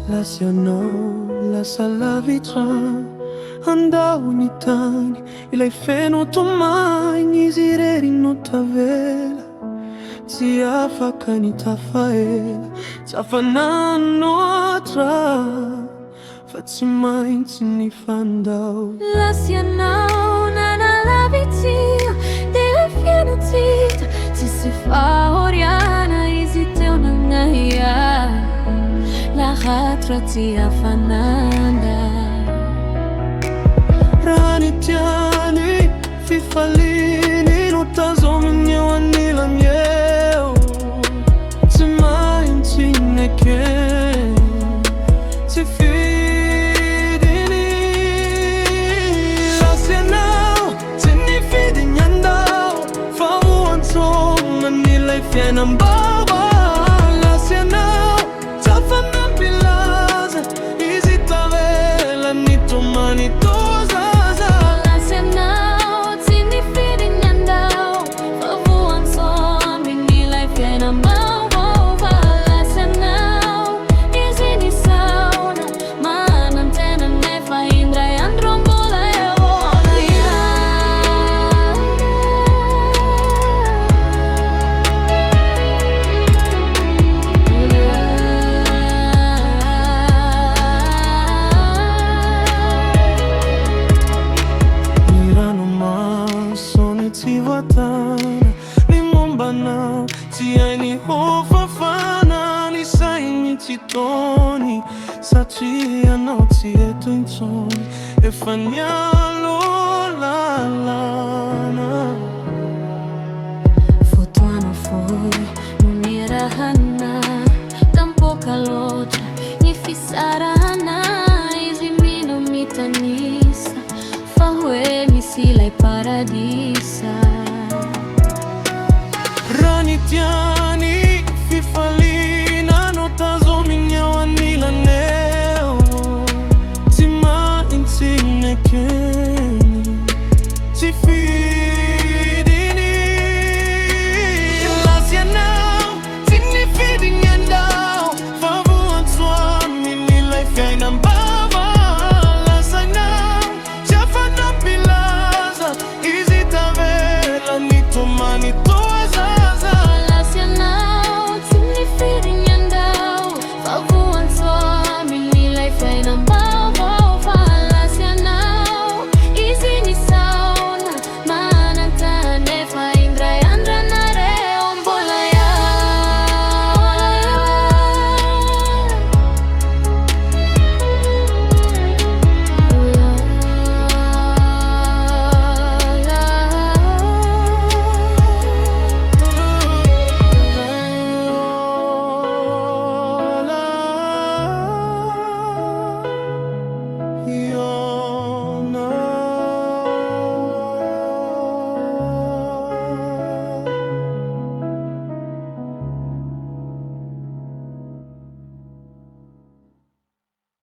Lasciano la sala vitra, andao ny tany ilay feno tomany, izy irery no tavela, tsy afaka ny tafaela, tsy afananoatra fa tsy maintsy ny fandao. Lasciano nanalavitia dia fiana tita, tsisy fahoriana izy teo nangaia, lahat ratsy afananda. Raha ny tiany fifaliany no tazominy eo anilang eo, tsy maintsy nekeny, tsy fidiny. Lascianao tsy nifidiny andao, fa hoantsona nilay fiainam-baovao. Lascianao tsy afanampilaza, izy tavela ny tomany toza. Lascianao tsy nifidiny andao, fa voantsomby nilay fiainam-baovao. Lascianao izy nisaona, manantena nefa indray andro mbola eo. Tsy voatana ny mombanao, tsy hainy hofafana ny sainy tsy tony, satria anao tsy eto intsony, efa nialo lalana. Fotoana foi no nirahana, tampoka loatra ny fisarana, izy mino mitanisa, fa hoe misy ilay paradisa.